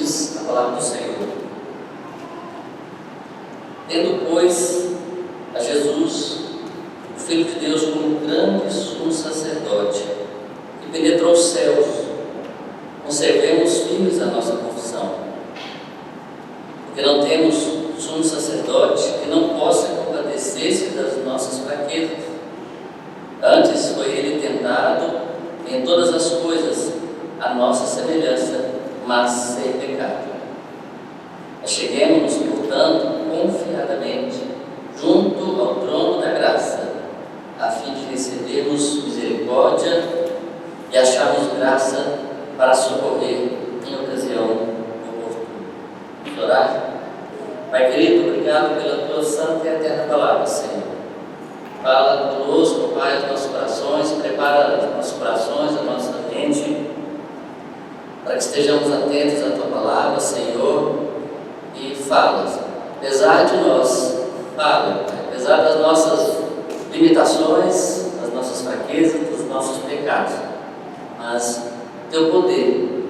diz a palavra do Senhor: tendo, pois, a Jesus, o Filho de Deus, como grande sumo sacerdote, que penetrou os céus, conservemos firmes a nossa confissão, porque não temos sumo sacerdote que não possa compadecer-se das nossas fraquezas. Antes foi ele tentado em todas as coisas, a nossa semelhança, mas sem pecado. Acheguemo-nos, portanto, confiadamente junto ao trono da graça, a fim de recebermos misericórdia e acharmos graça para socorrer em ocasião oportuna. Vamos orar? Pai querido, obrigado pela tua santa e eterna palavra, Senhor. Fala conosco, Pai, os nossos corações, prepara os nossos corações, a nossa mente, para que estejamos atentos à tua palavra, Senhor, e fala. Apesar de nós, fala, apesar das nossas limitações, das nossas fraquezas, dos nossos pecados, mas teu poder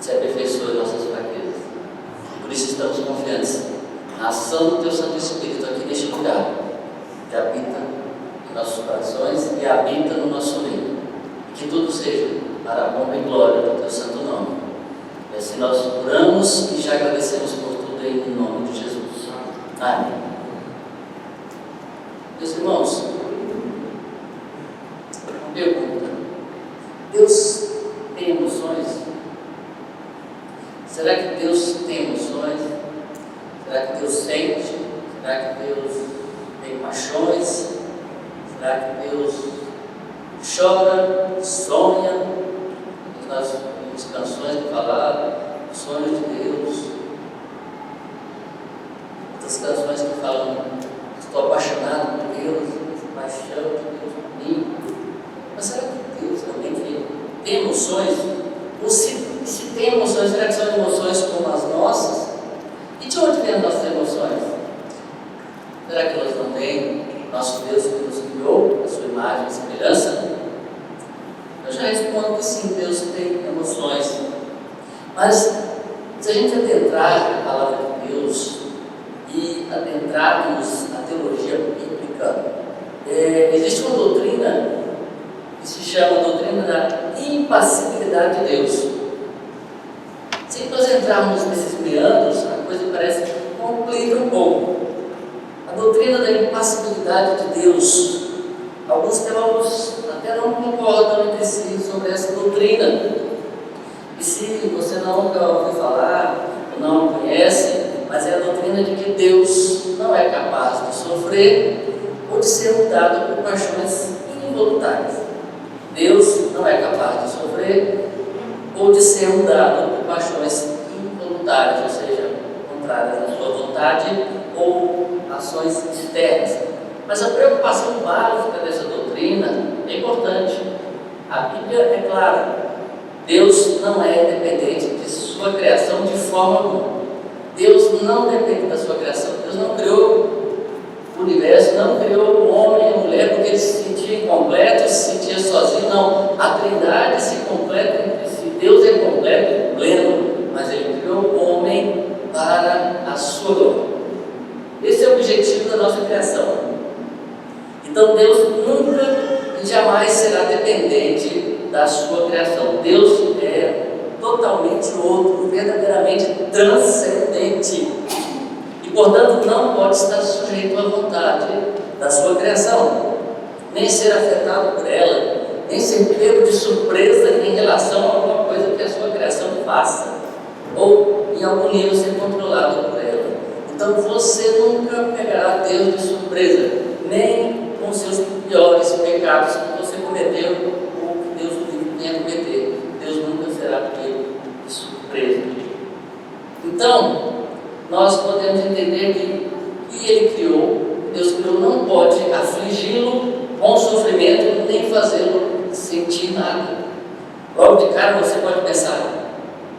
se aperfeiçoa em nossas fraquezas. Por isso estamos confiantes na ação do teu Santo Espírito aqui neste lugar, que habita em nossos corações e habita no nosso meio. E que tudo seja para a honra e glória do teu santo nome. E assim nós oramos e já agradecemos por tudo em nome de Jesus. Amém. Meus irmãos, uma pergunta: Deus tem emoções? Será que Deus tem emoções? Será que Deus sente? Será que Deus tem paixões? Será que Deus chora, sonha? Nós temos canções que falaram sonhos de Deus, outras canções que falam: estou apaixonado por Deus, paixão de Deus por mim. Mas será que Deus realmente tem emoções? Ou se tem emoções, será que são emoções como as nossas? E de onde vêm as nossas emoções? Será que elas não vêm nosso Deus que nos criou, a sua imagem e semelhança? Eu já respondo que sim, Deus tem emoções. Mas se a gente adentrar na palavra de Deus e adentrarmos na teologia bíblica, existe uma doutrina que se chama a doutrina da impassibilidade de Deus. Se nós entrarmos nesses meandros, a coisa parece que complica um pouco. A doutrina da impassibilidade de Deus, alguns teólogos até não concordam entre si sobre essa doutrina. E se você nunca ouviu falar, ou não conhece, mas é a doutrina de que Deus não é capaz de sofrer ou de ser mudado por paixões involuntárias. Deus não é capaz de sofrer ou de ser mudado por paixões involuntárias, ou seja, contrárias à sua vontade ou ações externas. Mas a preocupação básica dessa doutrina é importante. A Bíblia é clara: Deus não é dependente de sua criação de forma alguma. Deus não depende da sua criação. Deus não criou o universo, não criou o homem e a mulher porque ele se sentia incompleto, se sentia sozinho. Não, a Trindade se completa entre si. Deus é completo e pleno, mas ele criou o homem para a sua glória. Esse é o objetivo da nossa criação. Então Deus nunca e jamais será dependente da sua criação. Deus é totalmente outro, verdadeiramente transcendente. E portanto não pode estar sujeito à vontade da sua criação, nem ser afetado por ela, nem ser pego de surpresa em relação a alguma coisa que a sua criação faça, ou em algum nível ser controlado por ela. Então você nunca pegará Deus de surpresa, nem com seus piores pecados que você cometeu ou que Deus o livre tenha a cometer. Deus nunca será pego de surpresa. Então, nós podemos entender que o que Ele criou, Deus criou, não pode afligi-lo com sofrimento, nem fazê-lo sentir nada. Logo de cara você pode pensar: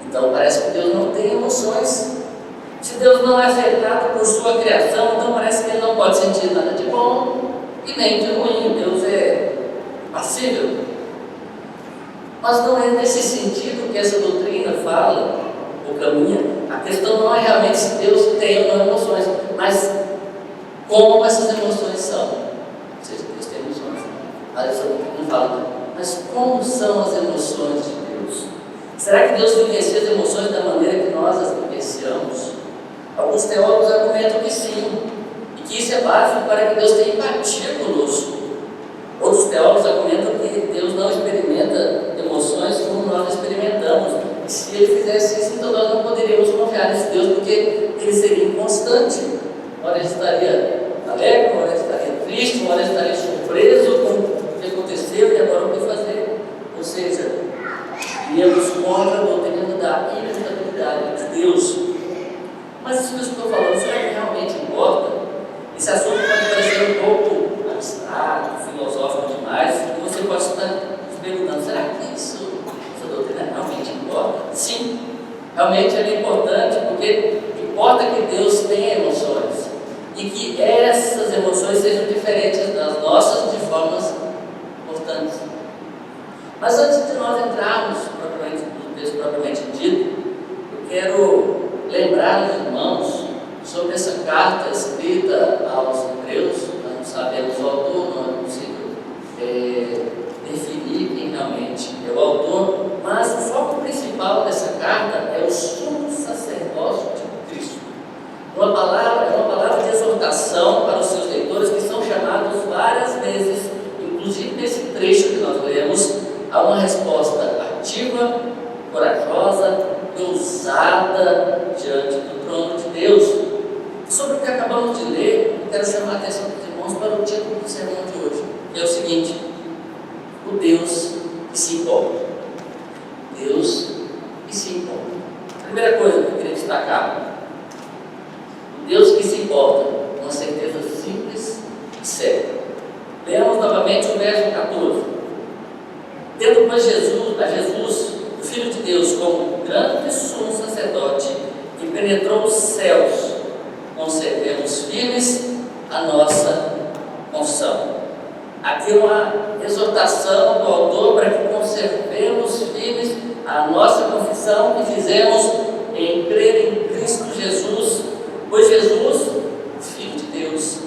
então parece que Deus não tem emoções. Se Deus não é afetado por sua criação, então parece que Ele não pode sentir nada de bom e nem de ruim. Deus é passível. Mas não é nesse sentido que essa doutrina fala, ou caminha. A questão não é realmente se Deus tem ou não emoções, mas como essas emoções são. Ou seja, Deus tem emoções. Aí você não fala, mas como são as emoções de Deus? Será que Deus vivencia as emoções da maneira que nós as vivenciamos? Alguns teólogos argumentam que sim, e que isso é básico para que Deus tenha empatia conosco. Outros teólogos argumentam que Deus não experimenta emoções como nós experimentamos. E se Ele fizesse isso, então nós não poderíamos confiar nesse Deus, porque Ele seria inconstante. Uma hora Ele estaria alegre, uma hora Ele estaria triste, uma hora Ele estaria surpreso com o que aconteceu e agora o que fazer. Ou seja, iríamos contra a doutrina da imutabilidade de Deus. Mas isso que eu estou falando, será que realmente importa? Esse assunto pode parecer um pouco abstrato, filosófico demais, e você pode estar se perguntando, será que essa doutrina realmente importa? Sim, realmente ela é importante, porque importa que Deus tenha emoções, e que essas emoções sejam diferentes das nossas de formas importantes. Mas antes de nós entrarmos no texto propriamente dito, eu quero lembrar os irmãos sobre essa carta escrita aos Hebreus. Nós não sabemos o autor, não é possível definir quem realmente é o autor, mas o foco principal dessa carta é o sumo sacerdócio de Cristo. É uma palavra de exortação para os seus leitores, que são chamados várias vezes, inclusive nesse trecho que nós lemos, há uma resposta ativa, corajosa e ousada diante do trono de Deus. Sobre o que acabamos de ler, eu quero chamar a atenção dos irmãos para o título do sermão de hoje, que é o seguinte: o Deus que se importa. Deus que se importa. Primeira coisa que eu queria destacar: o Deus que se importa, uma certeza simples e certa. Leamos novamente o verso 14. Tendo, pois, Jesus, o Filho de Deus, como grande sumo sacerdote que penetrou os céus, conservemos firmes a nossa confissão. Aqui uma exortação do autor para que conservemos firmes a nossa confissão que fizemos em crer em Cristo Jesus, pois Jesus, o Filho de Deus,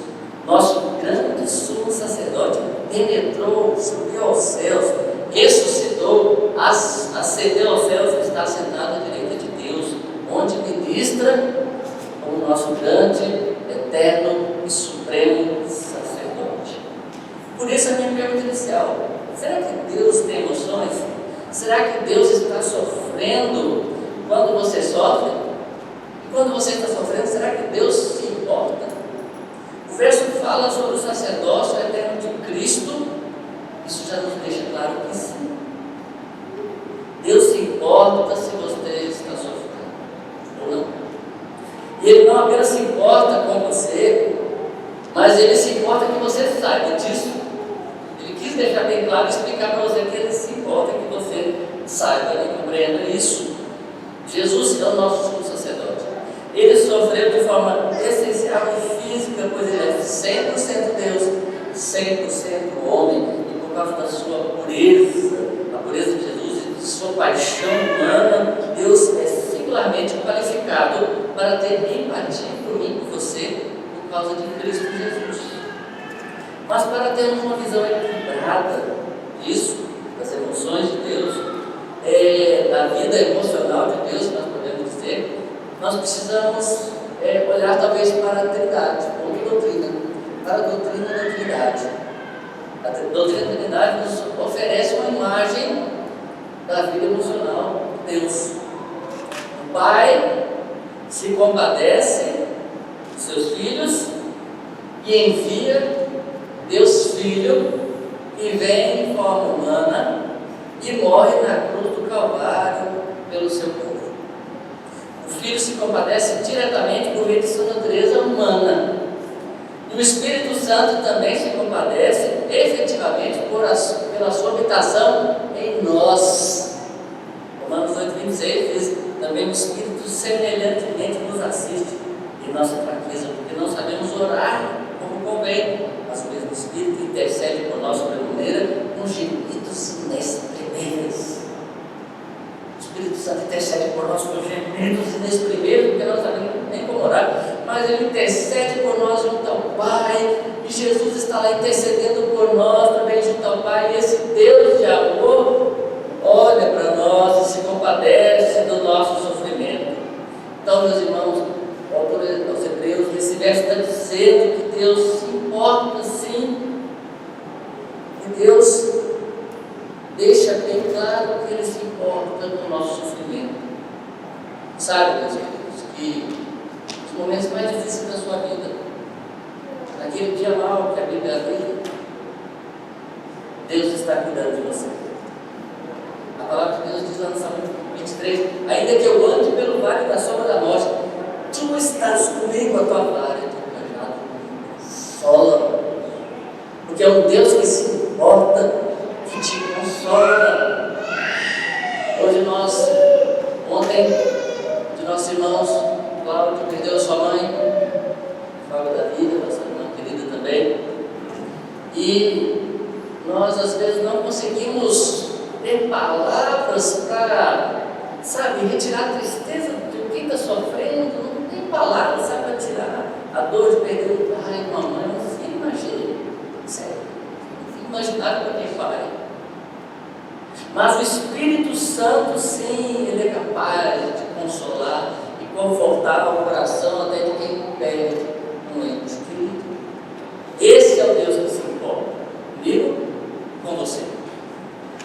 nosso grande sumo sacerdote, penetrou, subiu aos céus, ressuscitou, ascendeu aos céus e está sentado à direita de Deus, onde ministra como nosso grande, eterno e supremo sacerdote. Por isso a minha pergunta inicial: será que Deus tem emoções? Será que Deus está sofrendo quando você sofre? E quando você está sofrendo, será que Deus se importa? O verso fala sobre o sacerdócio eterno de Cristo. Isso já nos deixa claro que sim. Deus se importa se você está sofrendo ou não. E Ele não apenas se importa com você, mas Ele se importa que você saiba disso. Ele quis deixar bem claro e explicar para você que Ele se importa que você saiba e compreenda isso. Jesus é o nosso sumo sacerdote. Ele sofreu de forma essencial e física, pois Ele é 100% Deus, 100% homem. E por causa da sua pureza, a pureza de Jesus e de sua paixão humana, Deus é singularmente qualificado para ter empatia por mim e por você, por causa de Cristo Jesus. Mas para termos uma visão equilibrada disso, das emoções de Deus, da vida emocional de Deus, nós podemos dizer, nós precisamos olhar talvez para a Trindade, como doutrina, para a doutrina da Trindade. A doutrina da Trindade nos oferece uma imagem da vida emocional de Deus. O Pai se compadece dos seus filhos e envia Deus Filho, que vem em forma humana e morre na cruz do Calvário pelo seu povo. O Filho se compadece diretamente por meio de sua natureza humana. E o Espírito Santo também se compadece efetivamente pela sua habitação em nós. Romanos 8,26 diz: também o Espírito semelhantemente nos assiste em nossa fraqueza, porque não sabemos orar como convém, mas o mesmo Espírito intercede por nós sobremaneira com gemidos inexprimíveis. O Espírito Santo intercede por nós com gemidos inexprimíveis, porque nós sabemos nem como orar, mas Ele intercede por nós junto ao Pai, e Jesus está lá intercedendo por nós também junto ao Pai, e esse Deus de amor olha para nós e se compadece do nosso sofrimento. Então, meus irmãos, o autor aos Hebreus, nesse verso está dizendo que Deus se importa sim, e Deus deixa bem claro que Ele se importa com o nosso sofrimento. Sabe, meus irmãos, que os momentos mais difíceis da sua vida, naquele dia mau que a Bíblia diz, Deus está cuidando de você. A palavra de Deus diz lá no Salmo 23, ainda que eu ande pelo vale da sombra da morte, Tu estás comigo, a Tua vara e o Teu cajado consola. Porque é um Deus que se importa, que te consola. Hoje ontem, de nossos irmãos, Cláudio perdeu sua mãe, Fábio da vida, nossa irmã querida também, e nós às vezes não conseguimos ter palavras para, retirar a tristeza de quem está sofrendo, não tem palavras, para tirar a dor de perder um pai, uma mãe, um filho, imagina, sério, um filho imaginário para quem é pai. Mas o Espírito Santo, sim, Ele é capaz de consolar e confortar o coração até de quem perde um ente querido. Esse é o Deus que se importa comigo, com você.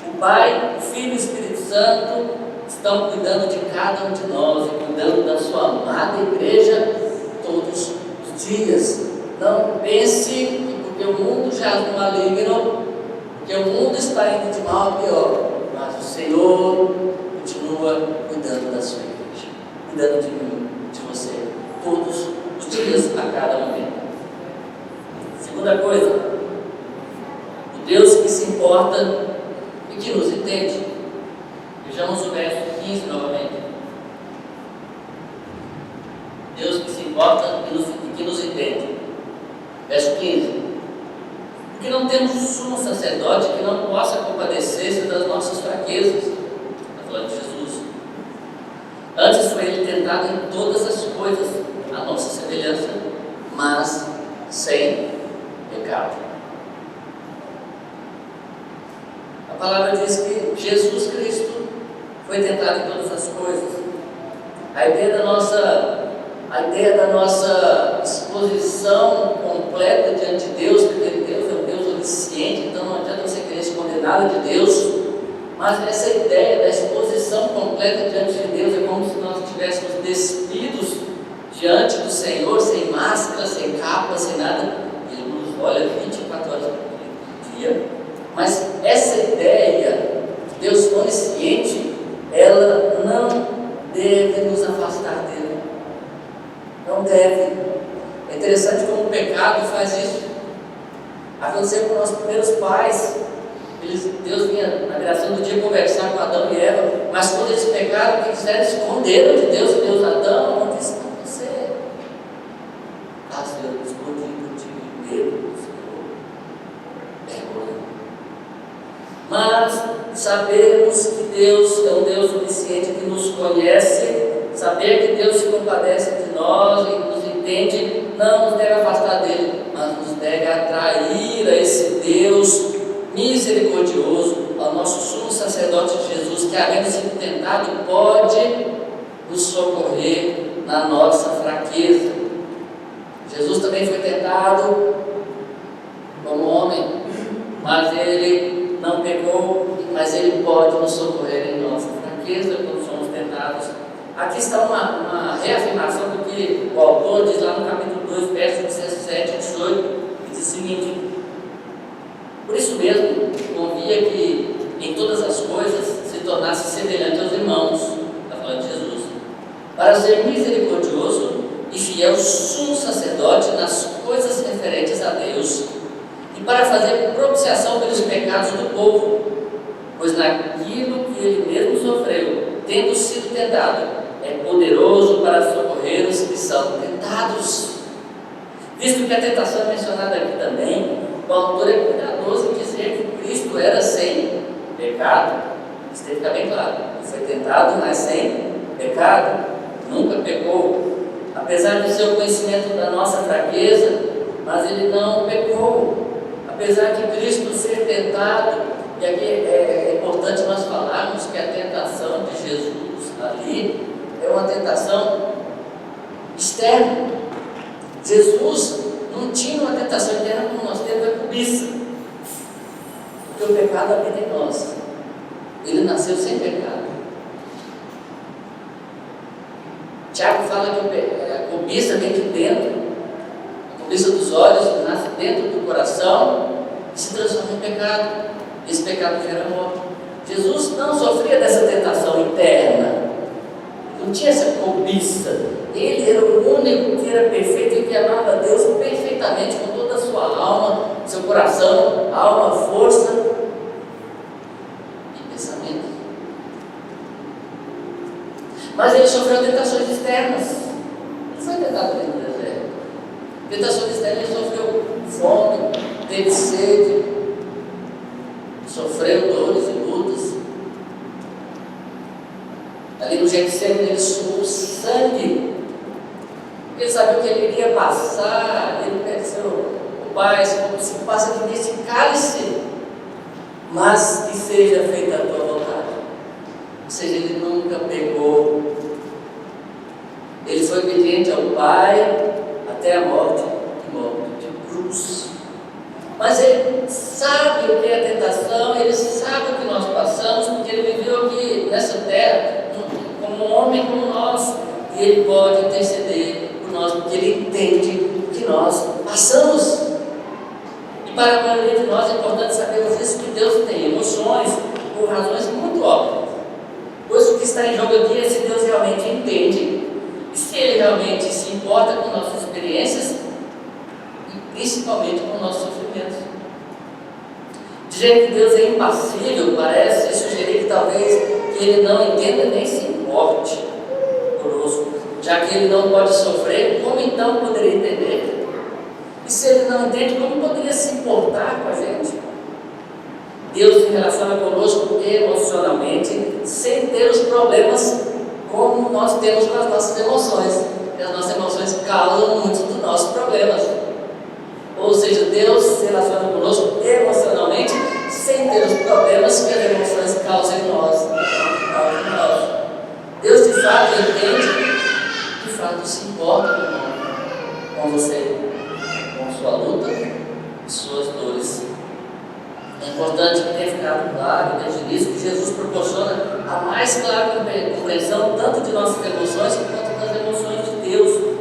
O Pai, o Filho e o Espírito Santo estão cuidando de cada um de nós e cuidando da sua amada igreja todos os dias. Não pense que porque o mundo jaz no maligno, porque o mundo está indo de mal a pior, mas o Senhor continua cuidando da sua igreja, cuidando de mim, de você, todos os dias, a cada momento. Segunda coisa, o Deus que se importa e que nos entende. Vejamos o verso 15 novamente. Deus que se importa e que nos entende. Verso 15. Porque não temos um sumo sacerdote que não possa compadecer-se das nossas fraquezas. Está falando de Jesus. Antes foi Ele tentado em todas as coisas, a nossa semelhança, mas sem pecado. A palavra diz que Jesus Cristo foi tentado em todas as coisas. A ideia da nossa exposição completa diante de Deus, porque Deus é um Deus onisciente, então não adianta você querer esconder nada de Deus, mas essa ideia da exposição completa diante de Deus é como se nós estivéssemos despidos diante do Senhor, sem máscara, sem capa, sem nada. Ele nos olha 24 horas por dia. Mas essa ideia de Deus onisciente, ela não deve nos afastar dele. Não deve. É interessante como o pecado faz isso. Aconteceu com nossos primeiros pais. Deus vinha na criação do dia conversar com Adão e Eva, mas quando eles pecaram, o que fizeram? Esconderam de Deus. E Deus, Adão, onde está você? Ah, Senhor, eu escondi contigo de medo, Senhor. Vergonha. Mas sabemos que Deus é um Deus onisciente que nos conhece. Saber que Deus se compadece de nós e nos entende não nos deve afastar dele, mas nos deve atrair a esse Deus misericordioso, ao nosso sumo sacerdote Jesus, que, havendo sido tentado, pode nos socorrer na nossa fraqueza. Jesus também foi tentado como homem, mas ele não pecou, mas ele pode nos socorrer em nossa fraqueza quando somos tentados. Aqui está uma reafirmação do que o autor diz lá no capítulo 2, versos 17 e 18, que diz o seguinte: por isso mesmo, convia que em todas as coisas se tornasse semelhante aos irmãos, está falando de Jesus, para ser misericordioso e fiel sumo sacerdote nas coisas referentes a Deus, e para fazer propiciação pelos pecados do povo, pois naquilo que ele mesmo sofreu, tendo sido tentado, é poderoso para socorrer os que são tentados. Visto que a tentação é mencionada aqui também, o autor é cuidadoso em dizer que Cristo era sem pecado. Isso tem que ficar bem claro. foi tentado, mas sem pecado, nunca pecou. Apesar do seu conhecimento da nossa fraqueza, mas ele não pecou. Apesar de Cristo ser tentado, e aqui é importante nós falarmos que a tentação de Jesus ali é uma tentação externa. Jesus não tinha uma tentação interna como nós temos a cobiça, porque o pecado habita em nós. Ele nasceu sem pecado. Tiago fala que a cobiça vem de dentro, a cobiça dos olhos nasce dentro do coração e se transforma em pecado. Esse pecado gera morte. Jesus não sofria dessa tentação interna, não tinha essa cobiça. Ele era o único que era perfeito e que amava a Deus perfeitamente com toda a sua alma, seu coração, alma, força e pensamento. Mas ele sofreu tentações externas. Não foi tentado dentro do deserto. Tentações externas, ele sofreu fome, teve sede, sofreu dores e lutas. Ali no Getsemane ele suou sangue. Ele sabia o que ele iria passar. Ele pensou: o Pai, se passa aqui nesse cálice, mas que seja feita a tua vontade. Ou seja, ele nunca pecou. Ele foi obediente ao Pai até a morte de cruz. Mas ele sabe o que é a tentação, ele sabe o que nós passamos, porque ele viveu aqui nessa terra como um homem como nós, e ele pode interceder por nós, porque ele entende o que nós passamos. E para a maioria de nós é importante sabermos isso, que Deus tem emoções por razões muito óbvias. Pois o que está em jogo aqui é se Deus realmente entende, e se Ele realmente se importa com nossas experiências, e principalmente com nossos sofrimentos. Dizer que Deus é impassível parece sugerir que talvez que Ele não entenda nem se importe conosco, já que Ele não pode sofrer, como então poderia entender? E se Ele não entende, como poderia se importar com a gente? Deus se relaciona conosco emocionalmente, sem ter os problemas como nós temos com as nossas emoções. E as nossas emoções causam muitos dos nossos problemas. Ou seja, Deus se relaciona conosco emocionalmente, sem ter os problemas que as emoções causam em nós. Deus de fato entende, de fato se importa com você, com sua luta e suas dores. É importante que tenha ficado claro desde o início que Jesus proporciona a mais clara compreensão tanto de nossas emoções quanto das emoções de Deus.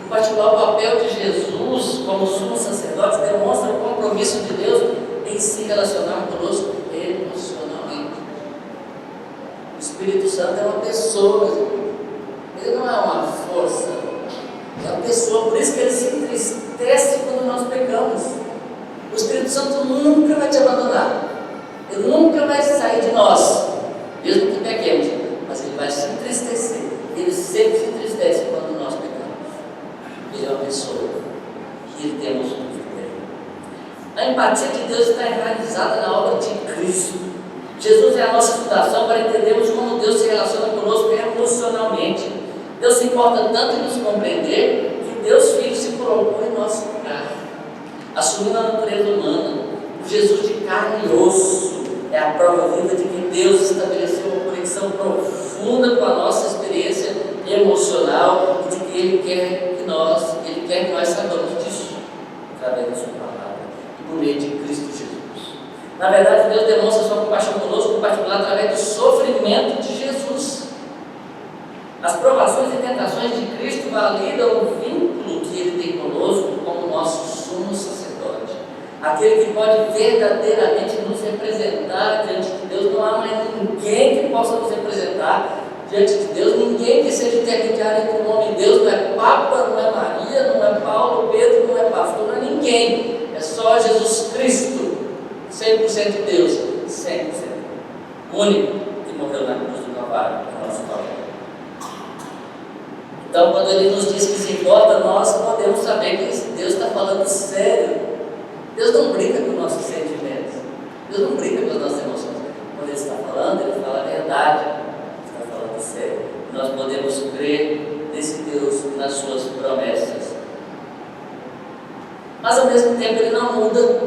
Em particular, o papel de Jesus como sumo sacerdote demonstra o compromisso de Deus em se relacionar conosco emocionalmente. O Espírito Santo é uma pessoa, ele não é uma força, é uma pessoa, por isso que ele se entristece quando nós pecamos. O Espírito Santo nunca vai te abandonar, ele nunca vai sair de nós, mesmo que pequemos, mas ele vai se entristecer, ele sempre se entristece quando nós pecamos. Ele é uma pessoa que ele tem emoções também. A empatia de Deus está enraizada na obra de Cristo. Jesus é a nossa fundação para entendermos como Deus se relaciona conosco emocionalmente. Deus se importa tanto em nos compreender que Deus Filho se colocou em nosso lugar, assumindo a natureza humana. O Jesus de carne e osso é a prova viva de que Deus estabeleceu uma conexão profunda com a nossa experiência emocional e de que Ele quer que nós saibamos disso através da sua palavra e por meio de Cristo Jesus. Na verdade, Deus demonstra sua compaixão conosco, em particular através do sofrimento de Jesus. As provações e tentações de Cristo validam o vínculo que Ele tem conosco como nosso sumo sacerdote, aquele que pode verdadeiramente nos representar diante de Deus. Não há mais ninguém que possa nos representar diante de Deus, ninguém que seja intermediário entre o homem e Deus. Não é Papa, não é Maria, não é Paulo, Pedro, não é pastor, não é ninguém. É só Jesus Cristo, 100% Deus, 100% único, que morreu na cruz do Calvário, no nosso favor. Então, quando Ele nos diz que se importa, nós podemos saber que Deus está falando sério. Deus não brinca com nossos sentimentos, Deus não brinca com as nossas emoções. Quando Ele está falando, Ele fala a verdade. nós podemos crer nesse Deus e nas suas promessas. Mas ao mesmo tempo ele não muda,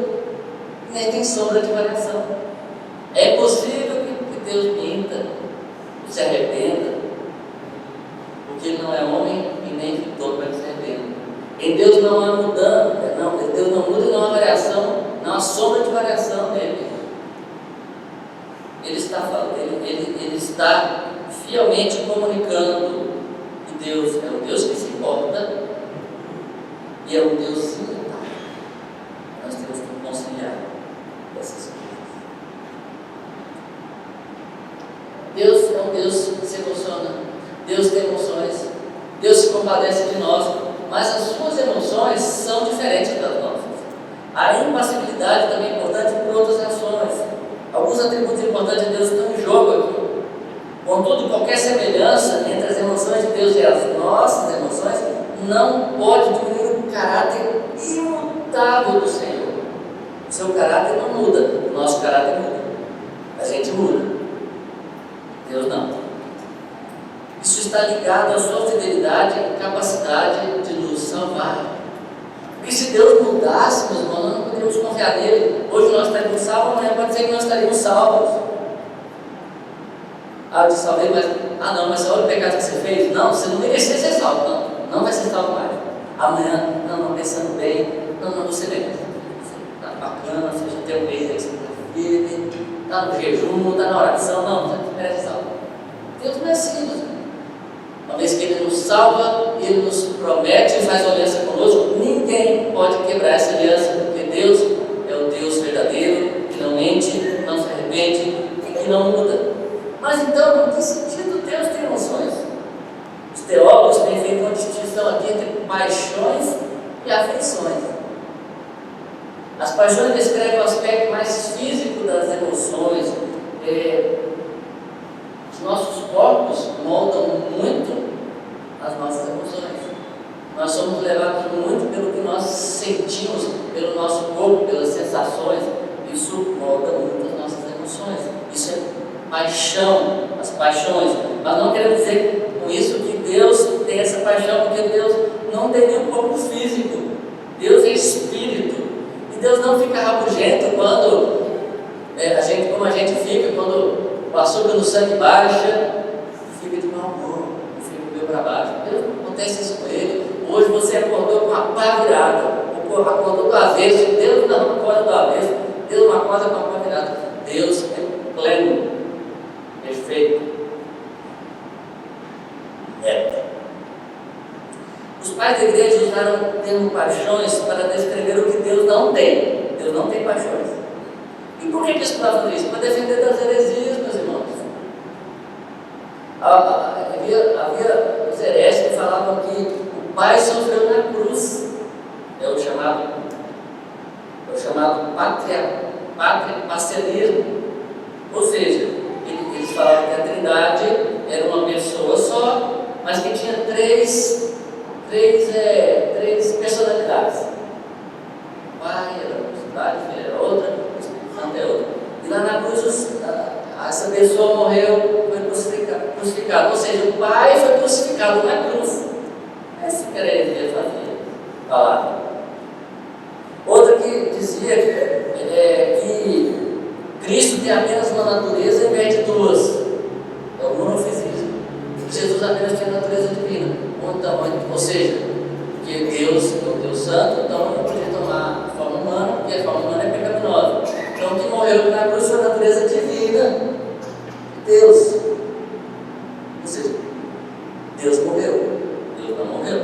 nem tem sombra de variação. É impossível que Deus minta, se arrependa, porque ele não é homem e nem ficou para que se arrependa. Em Deus não há mudança, Deus não muda e não há variação, não há sombra de variação nele. Ele está fielmente comunicando que Deus é um Deus que se importa e é um Deus imutável. Nós temos que conciliar essas coisas. Deus é um Deus que se emociona, Deus tem emoções, Deus se compadece de nós, mas as suas emoções são diferentes das nossas. A impassibilidade também é importante por outras razões. Alguns atributos importantes de Deus estão em jogo aqui. Contudo, qualquer semelhança entre as emoções de Deus e as nossas emoções não pode diminuir o caráter imutável do Senhor. O seu caráter não muda, o nosso caráter muda. A gente muda, Deus não. Isso está ligado à sua fidelidade e capacidade de nos salvar. Porque se Deus mudasse, meus irmãos, nós não poderíamos confiar nele. Hoje nós estaremos salvos, amanhã pode ser que nós estaremos salvos. Eu te salvei, mas olha o pecado que você fez. Não, você não merecia ser salvo, não vai ser salvo mais. Amanhã, não, pensando bem, não, você merece. Está bacana, você já tem um mês aí que você está firme, está no jejum, está na oração, não, você merece ser salvo. Deus não é assim, meus irmãos. Uma vez que Ele nos salva, Ele nos promete e faz aliança conosco, ninguém pode quebrar essa aliança, porque Deus é o Deus verdadeiro, que não mente, não se arrepende e que não muda. Mas então, em que sentido Deus tem emoções? Os teólogos têm feito uma distinção aqui entre paixões e afeições. As paixões descrevem o aspecto mais físico das emoções. Os nossos corpos moldam muito as nossas emoções. Nós somos levados muito pelo que nós sentimos, pelo nosso corpo, pelas sensações. Isso molda muito as nossas emoções. Isso é paixão, as paixões. Mas não quero dizer com isso que Deus tem essa paixão, porque Deus não tem nenhum corpo físico. Deus é espírito. E Deus não fica rabugento quando como a gente fica quando o açúcar no sangue baixa, fica de mau humor, fica meio para baixo. Deus não acontece isso com ele. Hoje você acordou com a pá virada, acordou do avesso. Deus não acorda do avesso, Deus não acorda com a pá virada. Deus é pleno, perfeito, reto. Os pais da igreja usaram o termo paixões para descrever o que Deus não tem. Deus não tem paixões. E por que eles falavam isso? Para defender das heresias, meus irmãos. Havia os hereges que falavam que o Pai sofreu na cruz. É o chamado patriarcalismo. Ou seja, eles falavam que a Trindade era uma pessoa só, mas que tinha três personalidades. O Pai era uma personalidade, o Filho era outra, o Espírito Santo é outra. E lá na cruz, essa pessoa morreu, foi crucificado. Ou seja, o Pai foi crucificado na cruz. Essa que era a heresia fazia, falava. Outra que dizia que Cristo tem apenas uma natureza em vez de duas. É o monofisismo. Jesus apenas tinha natureza divina. Ou seja, que Deus é o Deus Santo, então não podia tomar a forma humana, porque a forma humana é pecaminosa. Então, o que morreu na cruz foi a natureza divina de Deus. Ou seja, Deus morreu, Deus não morreu.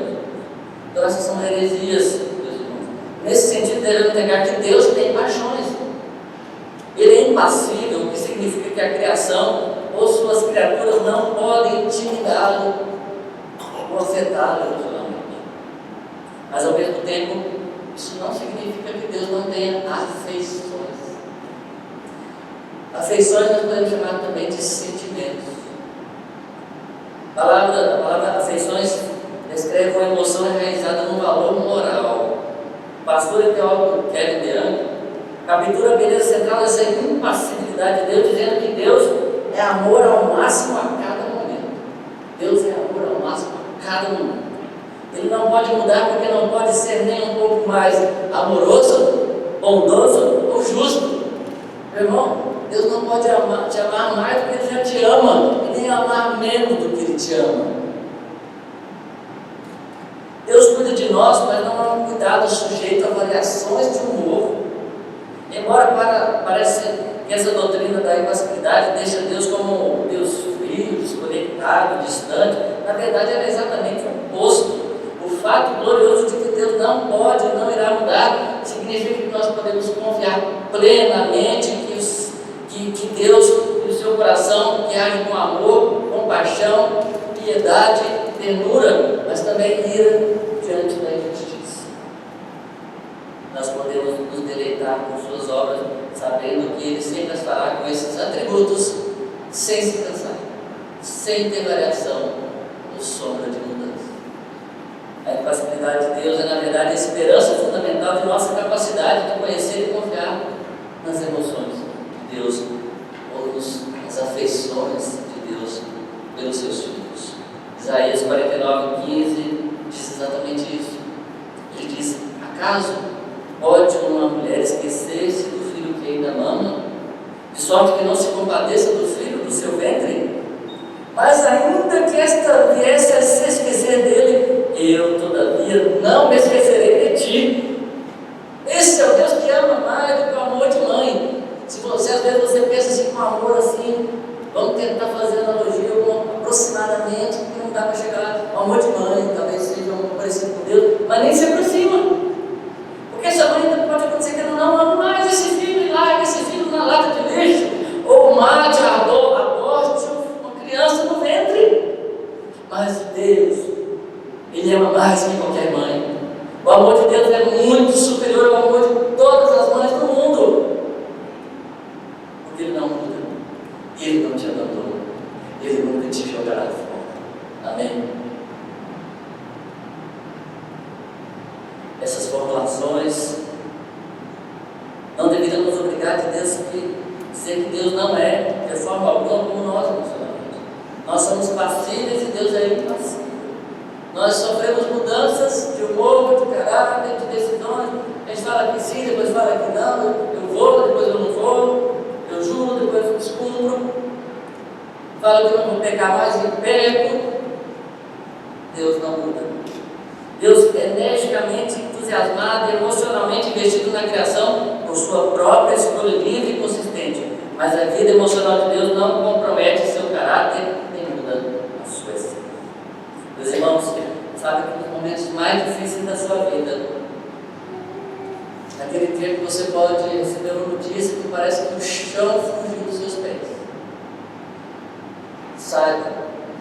Então, essas são heresias, meus irmãos. Nesse sentido, devemos negar que Deus tem paixões. Ele é impassível, o que significa que a criação ou suas criaturas não podem intimidá-lo ou afetá-lo emocionalmente. Mas, ao mesmo tempo, isso não significa que Deus não tenha afeições. Afeições nós podemos chamar também de sentimentos. A palavra afeições descreve uma emoção enraizada num valor moral. O pastor e teólogo Kevin DeYoung captura a beleza central dessa impassibilidade de Deus, dizendo que Deus é amor ao máximo a cada momento. Deus cada momento. Ele não pode mudar porque não pode ser nem um pouco mais amoroso, bondoso ou justo. Meu irmão, Deus não pode te amar mais do que Ele já te ama, e nem amar menos do que Ele te ama. Deus cuida de nós, mas não é um cuidado sujeito a variações de humor. Embora pareça que essa doutrina da impassibilidade deixa Deus como Deus frio, desconectado, distante, na verdade era exatamente o oposto. O fato glorioso de que Deus não pode, não irá mudar, significa que nós podemos confiar plenamente que Deus e o seu coração, que age com amor, compaixão, piedade, ternura, mas também ira diante da injustiça. Nós podemos nos deleitar com suas obras, sabendo que Ele sempre estará com esses atributos, sem se cansar, sem ter variação ou sombra de mudança. A impassibilidade de Deus é, na verdade, a esperança fundamental de nossa capacidade de conhecer e confiar nas emoções de Deus, ou nas afeições de Deus pelos seus filhos. Isaías 49:15 diz exatamente isso. Ele diz: acaso pode uma mulher esquecer-se do filho que ainda mama, de sorte que não se compadeça do filho do seu ventre? Mas ainda que esta viesse a se esquecer dele, eu todavia não me esquecerei de ti. Esse é o Deus que ama mais do que o amor de mãe. Se você, às vezes, você pensa assim com amor assim, vamos tentar fazer analogia aproximadamente, porque não dá para chegar ao amor de mãe, talvez seja um parecido com Deus, mas nem se aproxima. Porque essa mãe ainda pode acontecer que ela não ama mais esse filho e larga esse filho na lata de lixo, ou mate, aborte uma criança no ventre. Mas Deus, Ele ama mais que qualquer mãe. O amor de Deus é muito superior ao amor de todas as mães do mundo. Porque Ele não muda, Ele não te abandona, Ele nunca te jogará fora. Amém? Essas formulações não deveriam nos obrigar a dizer que Deus não é, de forma alguma, como nós emocionalmente. Nós somos passíveis e Deus é impassível. Nós sofremos mudanças de humor, de caráter, de decisões. A gente fala que sim, depois fala que não. Eu vou, depois eu não vou. Eu juro, depois eu descumpro. Falo que eu não vou pecar mais e peco. Deus não muda. Deus energicamente entusiasmado e emocionalmente investido na criação por sua própria escolha livre e consistente. Mas a vida emocional de Deus não compromete seu caráter nem muda a sua essência. Meus irmãos, sabe que nos momentos mais difíceis da sua vida, naquele dia que você pode receber uma notícia que parece que o chão fugiu dos seus pés, saiba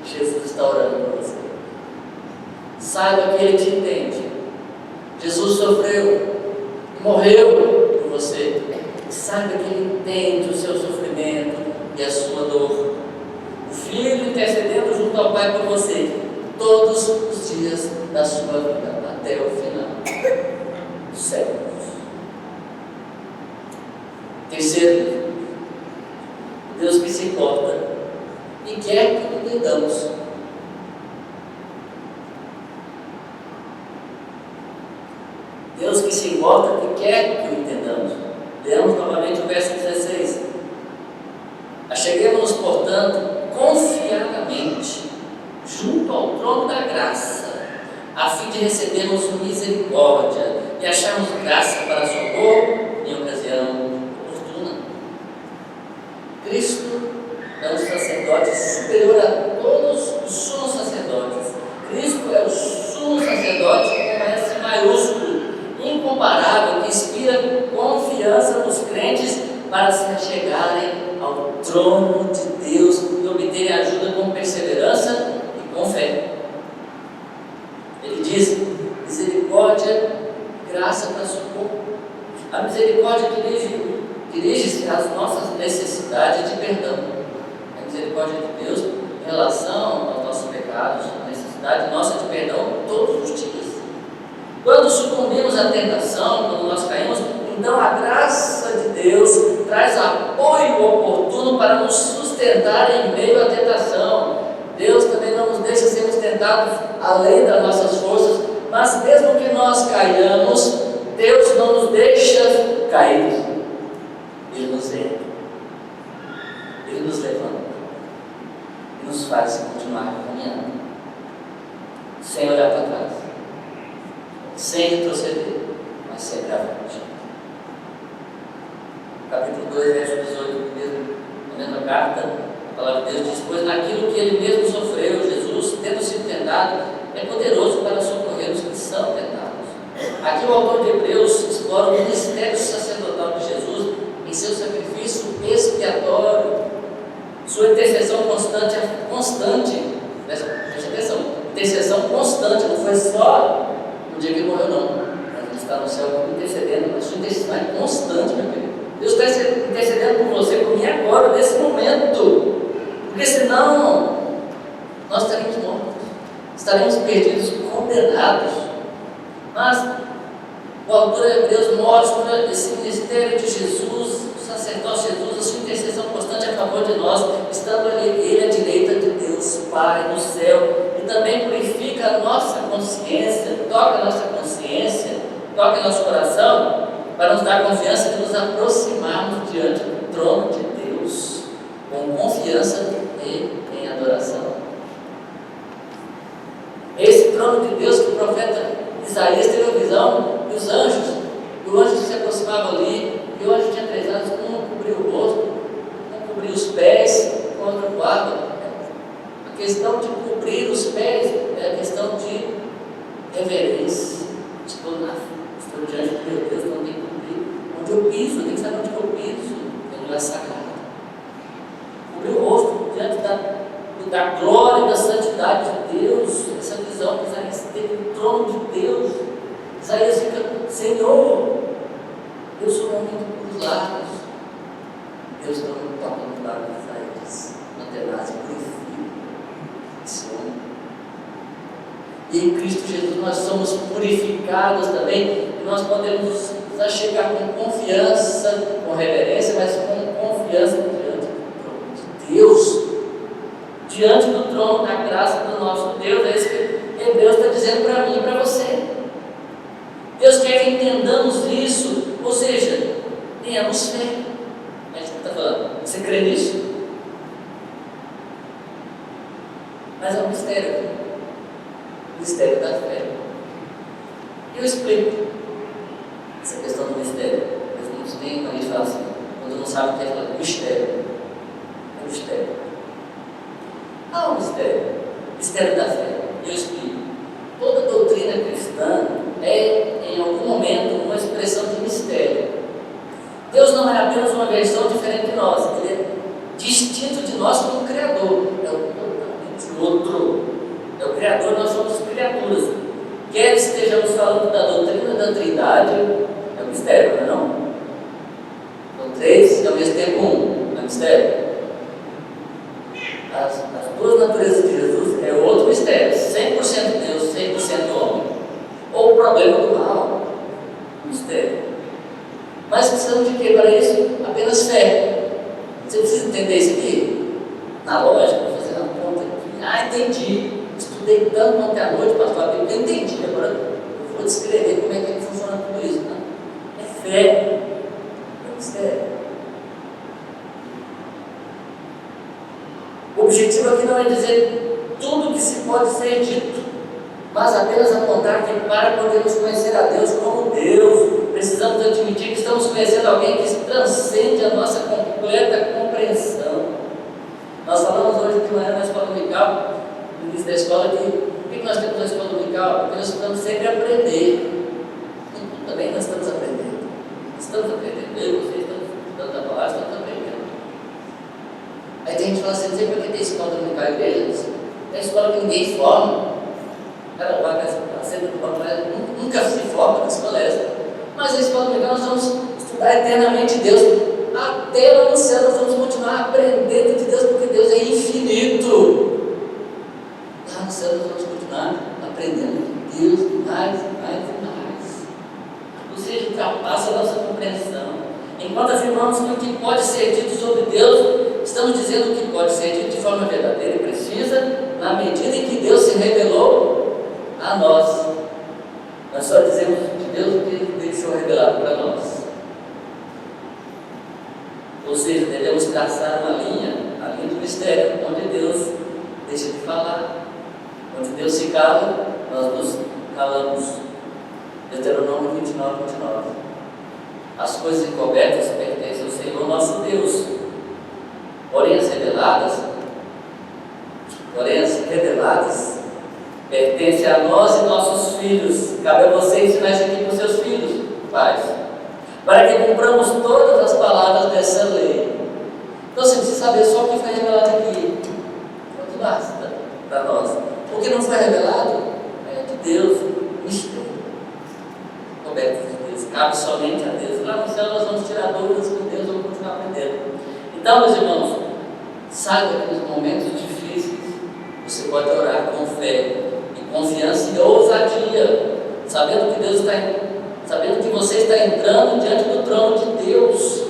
que Jesus está orando por você. Saiba que Ele te entende. Jesus sofreu e morreu por você. E saiba que Ele entende o seu sofrimento e a sua dor. O Filho intercedendo junto ao Pai por você todos os dias da sua vida, até o final dos séculos. Terceiro, Deus que se importa e quer que entendamos. Deus que se importa e quer que o entendamos. Leamos novamente o verso 16. Acheguemos-nos, portanto, confiadamente junto ao trono da graça, a fim de recebermos misericórdia e acharmos graça para socorro em ocasião oportuna. Cristo é um sacerdote superior a todos os sumos sacerdotes. Cristo é o sumo sacerdote com S maiúsculo, incomparável, que inspira confiança nos crentes para se chegarem ao trono de Deus e obterem ajuda com perseverança e com fé. Ele diz: misericórdia, graça para socorro. A misericórdia dirige-se às nossas necessidades de perdão. A misericórdia de Deus em relação aos nossos pecados, a necessidade nossa de perdão todos os dias. Quando sucumbimos à tentação, quando nós caímos, então a graça de Deus traz apoio oportuno para nos sustentar em meio à tentação. Deus também não nos deixa sermos tentados sustentados além das nossas forças, mas mesmo que nós caiamos, Deus não nos deixa cair. Ele nos ergue, Ele nos levanta e nos faz continuar caminhando, sem olhar para trás, sem retroceder, mas sempre avante. Capítulo 2, verso 18, na mesma carta, a palavra de Deus diz: pois naquilo que Ele mesmo sofreu, Jesus, tendo sido tentado, é poderoso para socorrer os que são tentados. Aqui o autor de Hebreus explora o ministério sacerdotal de Jesus em seu sacrifício expiatório, sua intercessão constante, preste atenção, intercessão constante, não foi só no dia que ele morreu, não. Ele está no céu intercedendo, mas sua intercessão é constante, meu querido. Deus está intercedendo por você, por mim agora, nesse momento, porque senão nós estaremos mortos, estaremos perdidos, condenados. Mas o autor de Hebreus mostra esse ministério de Jesus, o sacerdócio de Jesus, a sua intercessão constante a favor de nós, estando ele à direita de Deus Pai no céu, e também purifica a nossa consciência, toca a nossa consciência, toca nosso coração, para nos dar confiança de nos aproximarmos diante do trono de Deus, com confiança e em adoração. Esse trono de Deus que o profeta Isaías teve a visão dos anjos, e o anjo se aproximava ali, e o anjo tinha 3 anos, um cobria o rosto, um cobria os pés, o outro guarda. A questão de cobrir os pés é a questão de reverência. Estou diante de meu Deus, não tem que cobrir. Onde eu piso, eu tenho que saber onde eu piso, é um lugar sagrado. Cobrir o rosto diante da glória e da santidade de Deus, essa visão que Isaías teve no trono de Deus. Isaías fica: Senhor, eu sou um homem dos lábios. Deus não toca no lábio de Isaías, mantenaz e purifica esse homem. E em Cristo Jesus nós somos purificados também, e nós podemos nos achegar com confiança, com reverência, mas com confiança diante do trono de Deus, diante do trono da graça do nosso Deus. É isso que Hebreus está dizendo para mim e para você. Deus quer que entendamos isso, ou seja, tenhamos fé. A gente está falando, você crê nisso? Mas é um mistério, o mistério da fé. Eu explico essa questão do mistério. Mas muitos têm, quando eles falam assim, quando não sabem o que é falar, mistério. É um mistério. Há um mistério, mistério da fé. Eu explico. Toda doutrina cristã é, em algum momento, uma expressão de mistério. Deus não é apenas uma versão diferente de nós, Ele é distinto de nós como Criador. É o totalmente outro. É o Criador, nós somos criaturas. Quer estejamos falando da doutrina da Trindade, é um mistério, não é não? São 3 e ao mesmo tempo 1, é um mistério. As 2 naturezas de Jesus é outro mistério, 100% Deus, 100% homem. Ou o problema do mal, mistério. Mas precisamos de quê para isso? Apenas fé. Você precisa entender isso aqui? Na lógica, fazer uma conta aqui. Entendi. Estudei tanto ontem à noite, pastor, eu entendi. Agora eu vou descrever como é que funciona tudo isso. Não? É fé. É mistério. O objetivo aqui não é dizer tudo que se pode ser dito, mas apenas apontar que para podermos conhecer a Deus como Deus, precisamos admitir que estamos conhecendo alguém que transcende a nossa completa compreensão. Nós falamos hoje de manhã na escola dominical, no início da escola, que por que nós temos a escola dominical? Porque nós estamos sempre a aprender. Também nós estamos aprendendo. Estamos aprendendo. Eu e vocês estamos estudando a palavra, estamos aprendendo. Aí tem gente que fala assim, não sei por que tem escola dominical em igreja. Tem escola que ninguém forma. O cara vai para a sede do banco, nunca se forma na escola essa. Mas a escola dominical nós vamos estudar eternamente Deus. Até lá no céu nós vamos continuar aprendendo de Deus, porque Deus é infinito. Lá no céu nós vamos continuar aprendendo de Deus mais e mais e mais. Ou seja, ultrapassa a nossa compreensão. Enquanto afirmamos que o que pode ser dito sobre Deus, estamos dizendo o que pode ser dito de forma verdadeira e precisa, na medida em que Deus se revelou a nós. Nós só dizemos de Deus o que Ele deixou revelado para nós. Ou seja, devemos traçar uma linha, a linha do mistério, onde Deus deixa de falar. Onde Deus se cala, nós nos calamos. Deuteronômio 29, 29. As coisas encobertas pertencem ao Senhor nosso Deus. Porém as reveladas pertencem a nós e nossos filhos. Cabe a você ensinar isso aqui para os seus filhos, pais, para que cumpramos todas as palavras dessa lei. Então você precisa saber só o que foi revelado aqui. Quanto basta para nós. O que não foi revelado é de Deus, mistério. Coberto de Deus, cabe somente a Deus. Lá no céu nós vamos tirar dúvidas com Deus, vamos continuar aprendendo. Então, meus irmãos, saiba que nos momentos difíceis você pode orar com fé e confiança e ousadia, sabendo que você está entrando diante do trono de Deus.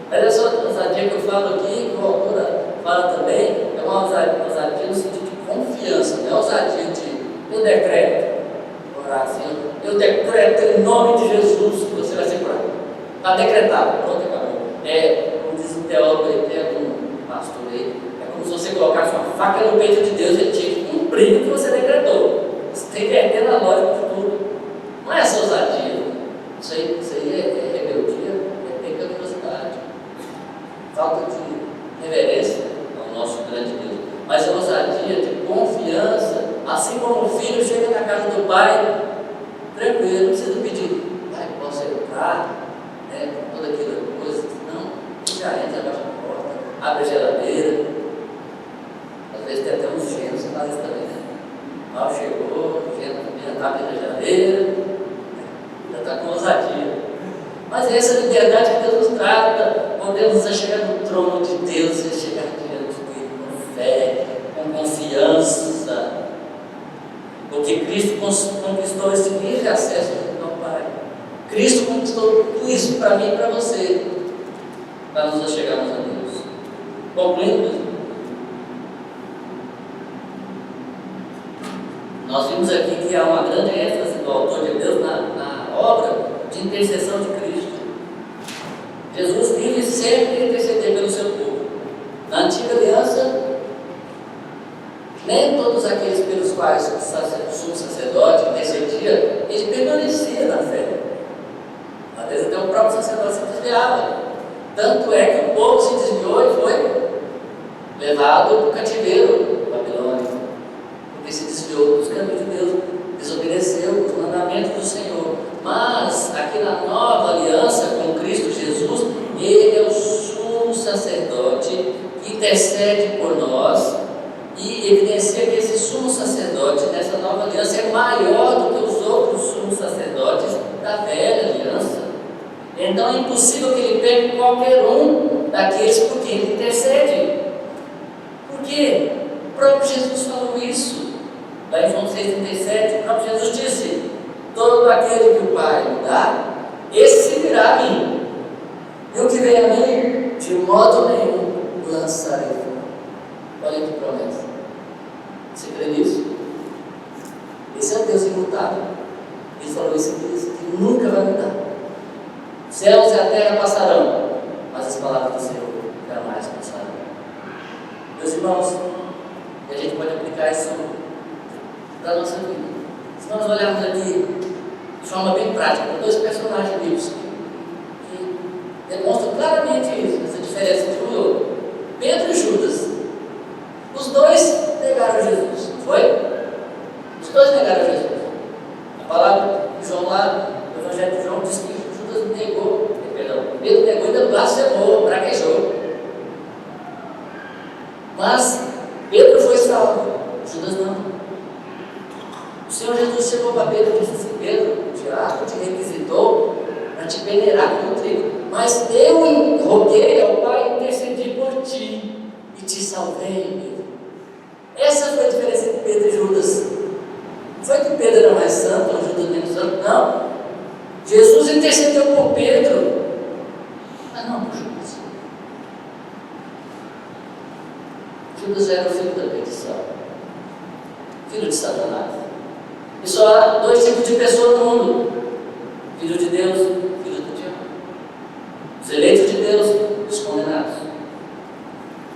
Mas essa ousadia que eu falo aqui, que a autora fala também, é uma ousadia no sentido de confiança, não é ousadia de eu decreto, orar assim, eu decreto em nome de Jesus que você vai ser curado. Está decretado, pronto, acabou. Como diz o teólogo, tem um pastor aí, é como se você colocasse uma faca no peito de Deus, ele tinha que cumprir o que você decretou. Você tem que entender a lógica de tudo. Não é essa ousadia. Isso aí é rebeldia, é pecaminosidade, falta de reverência ao nosso grande Deus. Mas a ousadia de confiança, assim como o filho chega na casa do pai, tranquilo, não precisa pedir, pai, posso entrar, com toda aquela coisa. Não, já entra, abaixa a porta, abre a geladeira. Às vezes tem até uns gêmeos, você faz isso também, né? Mal chegou, já está abrindo a geladeira, já está com ousadia. Mas essa liberdade que Deus nos trata, podemos chegar no trono de Deus e chegar diante dele com fé, com confiança, porque Cristo conquistou esse livre acesso ao Pai. Cristo conquistou tudo isso para mim e para você, para nos chegarmos a Deus. Concluindo, nós vimos aqui que há uma grande ênfase do autor de Deus na obra de intercessão de Cristo. Jesus vive sempre interceder pelo seu povo. Na antiga aliança, nem todos aqueles pelos quais o sumo sacerdote intercedia, ele permanecia na fé. Às vezes até o próprio sacerdote se desviava. Tanto é que o povo se desviou e foi levado para o cativeiro babilônico, porque se desviou dos caminhos de Deus, desobedeceu os mandamentos do Senhor. Mas aqui na nova aliança com Cristo Jesus, Ele é o sumo sacerdote que intercede por nós e evidencia que esse sumo sacerdote nessa nova aliança é maior do que os outros sumos sacerdotes da velha aliança. Então é impossível que ele pegue qualquer um daqueles por quem ele intercede. Por quê? O próprio Jesus falou isso. Lá em João 6,37, o próprio Jesus disse: todo aquele que o Pai me dá, esse virá a mim. E o que vem a mim, de modo nenhum lançarei fora. Olha que promessa. Você crê nisso? Esse é o Deus imutável. Ele falou isso que nunca vai mudar. Céus e a terra passarão, mas as palavras do Senhor jamais passarão. Meus irmãos, e a gente pode aplicar isso da nossa vida. Se nós olharmos aqui de forma bem prática, com dois personagens bíblicos que demonstram claramente isso, essa diferença entre um e outro: Pedro e Judas. Os dois negaram Jesus, não foi? Os dois negaram Jesus. A palavra de João lá, o Evangelho de João, diz que Judas negou, Pedro negou e ainda blasfemou, praguejou. Mas Pedro foi salvo, Judas não. O Senhor Jesus chegou para Pedro e disse assim: Pedro, o diabo te requisitou para te peneirar como trigo, mas eu roguei ao Pai, intercedi por ti e te salvei, Pedro. Essa foi a diferença entre Pedro e Judas. Não foi que Pedro era mais santo ou Judas menos santo, não. Jesus intercedeu por Pedro, mas não por Judas. Judas era o filho da perdição. filho de Satanás. E só há dois tipos de pessoas no mundo: filho de Deus, filho do diabo. Os eleitos de Deus, os condenados.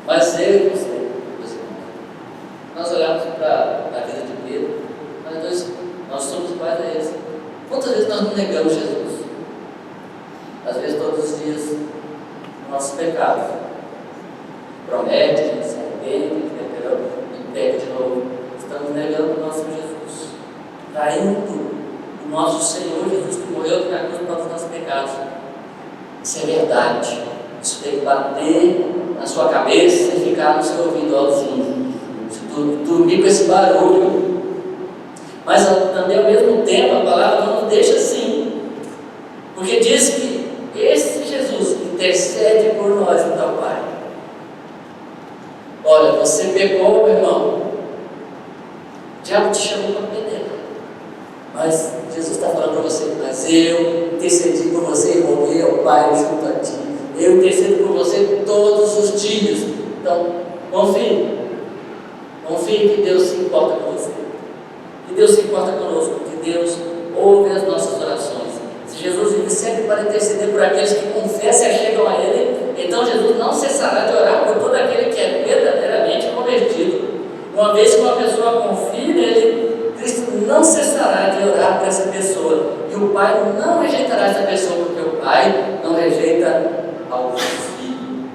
Mas eu e você, meus irmãos, nós olhamos para a vida de Pedro, nós somos iguais a eles. Quantas vezes nós não negamos Jesus? Às vezes todos os dias, no nosso pecado. Promete, a gente se arrepende, e pega de novo. Estamos negando o nosso Jesus, traindo o nosso Senhor Jesus, que morreu na cruz para os nossos pecados. Isso é verdade. Isso tem que bater na sua cabeça e ficar no seu ouvido alzinho. Dormir com esse barulho. Mas também ao mesmo tempo a palavra não nos deixa assim. Porque diz que esse Jesus intercede por nós junto ao Pai. Olha, você pecou, meu irmão. O diabo te chamou para peneira. Mas Jesus está falando para você: mas eu intercedi por você e roguei ao Pai junto a ti. Eu intercedo por você todos os dias. Então, confie. Confie que Deus se importa com você. Que Deus se importa conosco. Que Deus ouve as nossas orações. Se Jesus vive sempre para interceder por aqueles que confessam e chegam a Ele, então Jesus não cessará de orar por todo aquele que é verdadeiramente convertido. Uma vez que uma pessoa confia nele, Cristo não cessará de orar por essa pessoa. E o Pai não rejeitará essa pessoa, porque o Pai não rejeita ao Filho.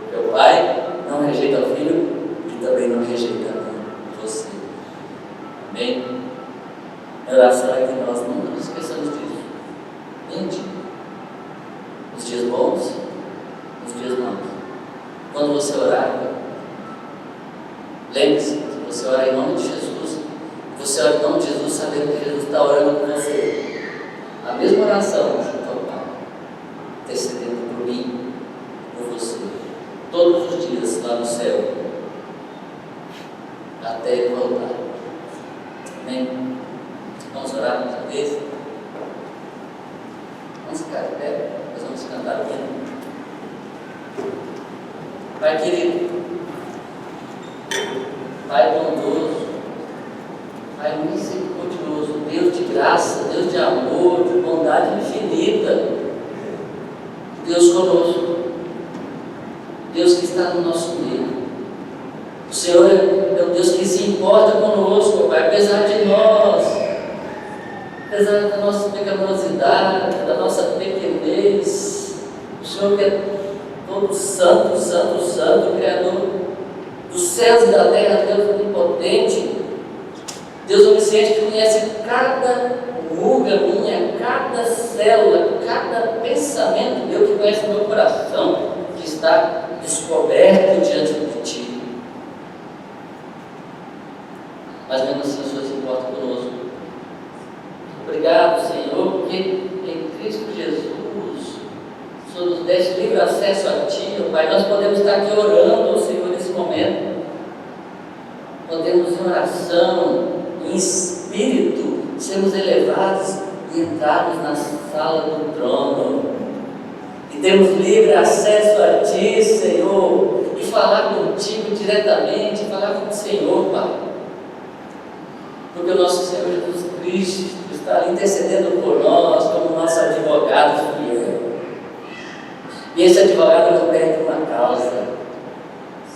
Porque o Pai não rejeita ao Filho e também não rejeita você. Amém? A oração é que nós nunca nos esqueçamos disso. Nos dias bons, nos dias maus. Quando você orar, lembre-se, se você orar em nome de Jesus, você ora em nome de Jesus, sabendo que Jesus está orando por você. A mesma oração junto ao Pai, intercedendo por mim, por você, todos os dias lá no céu, até Ele voltar. Amém? Vamos orar mais uma vez? Vamos ficar de pé, nós vamos cantar o hino. Pai querido, Pai bondoso, Pai misericordioso, Deus de graça, Deus de amor, de bondade infinita, Deus conosco, Deus que está no nosso meio. O Senhor é o Deus que se importa conosco, Pai, apesar de nós, apesar da nossa pecaminosidade, da nossa pequenez. O Senhor que é todo santo, santo, santo, Criador dos céus e da terra, Deus onipotente, Deus onisciente, que conhece cada ruga minha, cada célula, cada pensamento meu, que conhece o meu coração, que está descoberto diante de Ti. Mas mesmo assim o Senhor se importa conosco. Obrigado, Senhor, porque em Cristo Jesus o Senhor nos deste livre acesso a Ti, oh Pai. Nós podemos estar aqui orando, Senhor, nesse momento. Podemos em oração, em espírito, sermos elevados e entrarmos na sala do trono. E temos livre acesso a Ti, Senhor, e falar contigo diretamente, falar com o Senhor, Pai. Porque o nosso Senhor Jesus Cristo está ali intercedendo por nós como nosso advogado fiel. E esse advogado não perde uma causa.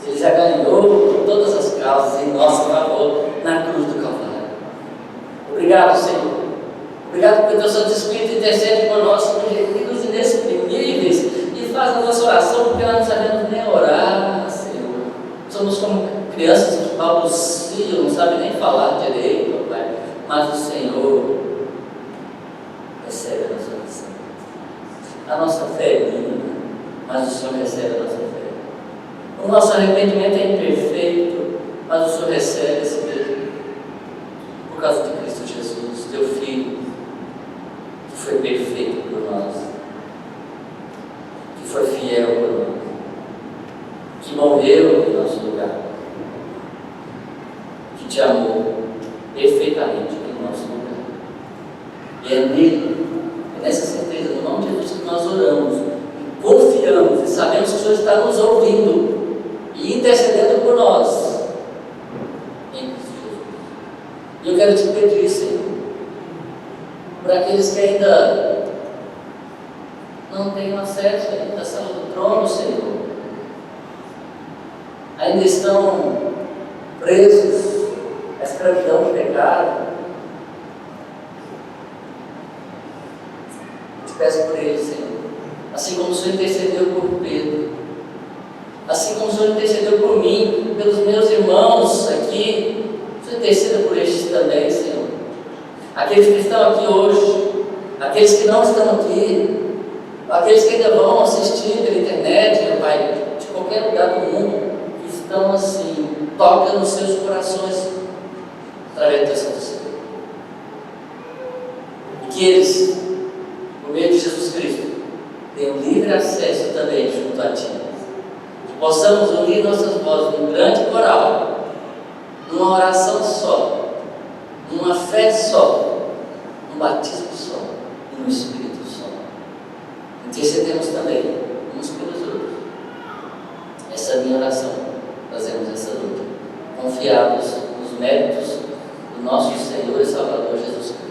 Ele já ganhou todas as causas em nosso favor na cruz do Calvário. Obrigado, Senhor. Obrigado porque o Teu Santo Espírito intercede por nós com gemidos inexprimíveis e faz a nossa oração porque nós não sabemos nem orar, Senhor. Somos como crianças que balbuciam, não sabem nem falar direito, Pai. Mas o Senhor recebe a nossa oração. A nossa fé é mínima, mas o Senhor recebe a nossa fé. O nosso arrependimento é imperfeito, mas o Senhor recebe esse mesmo. Por causa de Cristo Jesus, Teu Filho, que foi perfeito por nós, que foi fiel por nós, que morreu em nosso lugar, que Te amou perfeitamente em nosso lugar. E é nele, é nessa certeza, no nome de Jesus, que nós oramos, confiamos e sabemos que o Senhor está nos ouvindo e intercedendo por nós. Em Cristo Jesus. eu quero te pedir, Senhor, para aqueles que ainda não têm acesso ainda à sala do trono, Senhor, ainda estão presos à escravidão do pecado, eu te peço por eles, Senhor, assim como o Senhor intercedeu por Pedro, assim como o Senhor intercedeu por mim, pelos meus irmãos aqui, o Senhor interceda por estes também, Senhor. Aqueles que estão aqui hoje, aqueles que não estão aqui, aqueles que ainda vão assistir pela internet, meu Pai, de qualquer lugar do mundo, que estão assim, toca nos seus corações através do teu Santo Espírito. E que eles, por meio de Jesus Cristo, tenham livre acesso também junto a Ti. Que possamos unir nossas vozes num grande coral, numa oração só, numa fé só, num batismo só e num Espírito só. Intercedemos também uns pelos outros. Essa é a minha oração. Fazemos essa luta, confiados nos méritos do nosso Senhor e Salvador Jesus Cristo.